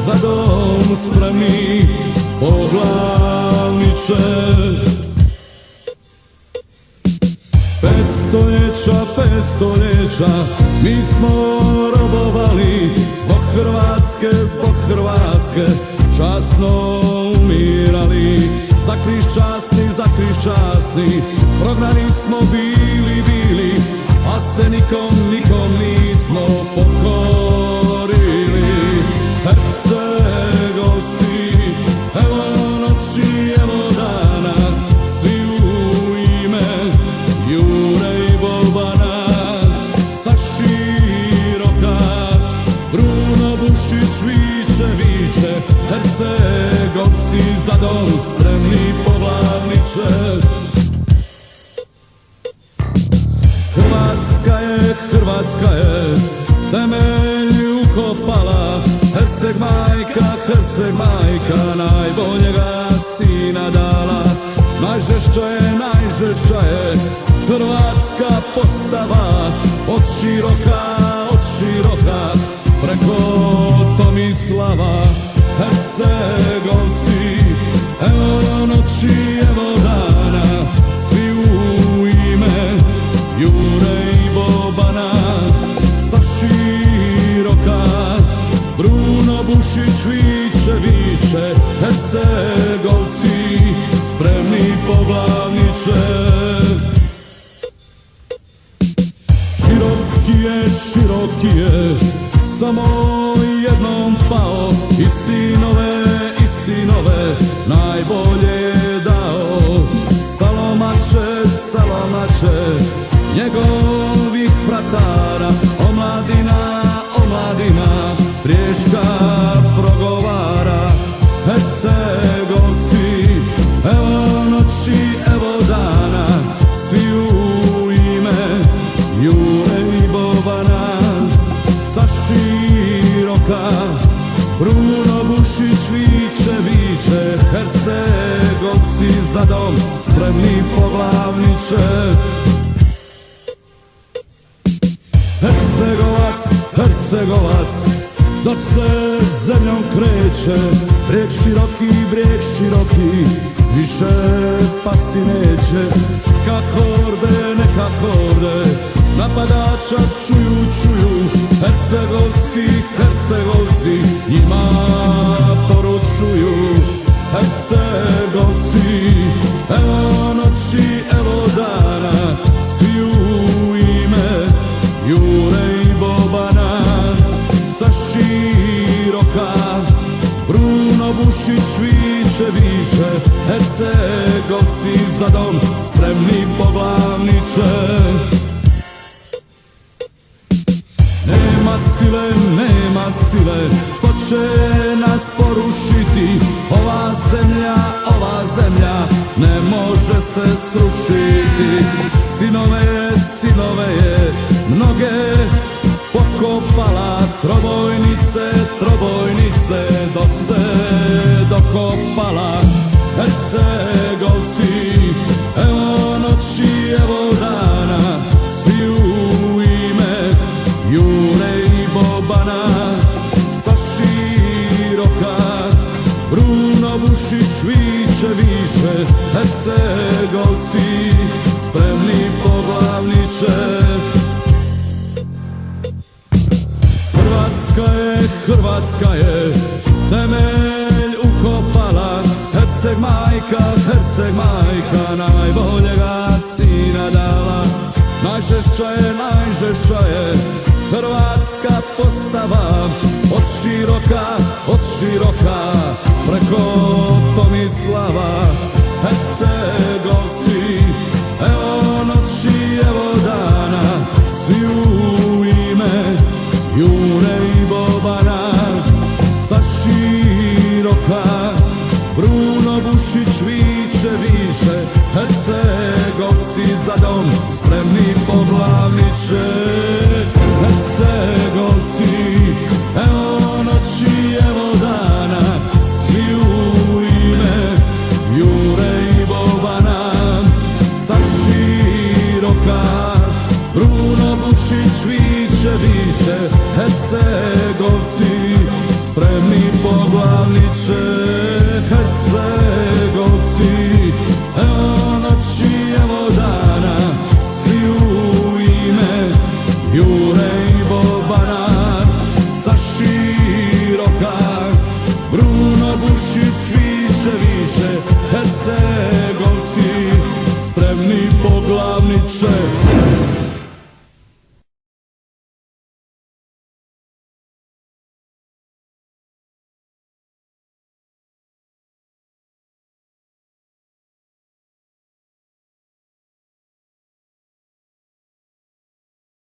za dom spremni poglavniče. 5 stoljeća mi smo robovali, zbog Hrvatske časno umirali. Za križ časni prognani smo bili, a se nikom nismo pokorili. Hercegovci, evo noći, evo dana, svi u ime Jure i Bobana. Sa široka Bruno Bušić viče, Hercegovci za dom spremni poglavniče. Hrvatska je temelj ukopala, Herceg majka najboljega sina dala. Najžešća je hrvatska postava, od široka preko Tomislava. Hercegovci, evo noći, evo dana, svi u ime Jure i Bobana. Sa široka Bruno Bušić viče, Hercegovci spremni poglavniče. Široki je samo jednom pao, i sinove najbolje je dao. Salomače njegovih fratara, omladina riječka progovara. Hercegovci, evo noći, evo dana, svi u ime Jure i Bobana. Sa široka Bruno Bušić viče, Hercegovci za dom spremni poglavniče. Hercegovac, dok se zemljom kreće, brijeg široki, više pasti neće. Neka horde, napadača čuju, Hercegovci njima poručuju. Hercegovci, evo noći, evo dana, svi u ime Jure i Bobana. Sa široka Bruno Bušić viče, Hercegovci za dom spremni poglavniče. Nema sile što će nas porušiti, ova zemlja ne može se srušiti. Sinove je mnoge pokopala, trobojnice dok se dokopala. Hercegovci, evo noći, evo dana, svi u ime Jure i Bobana. Sa široka Bruno Bušić viče, Hercegovci spremni poglavniče. Hrvatska je temelj ukopala, Herceg majka najboljega sina dala. Najžešća je hrvatska postava, od široka preko Tomislava. Hercegovci, evo noći, evo dana, svi u ime Jure i Bobana. Sa široka Bruno Bušić viče, Hercegovci za dom spremni poglavniče. Hercegovci, evo noći, evo dana, svi u ime Jure i Bobana. Sa široka Bruno Bušić viče, Hercegovci spremni spremni poglavniče Hercegovci, evo noći, evo dana, svi u ime Jure i Bobana. Sa široka Bruno Bušić viče, Hercegovci, spremni poglavniče.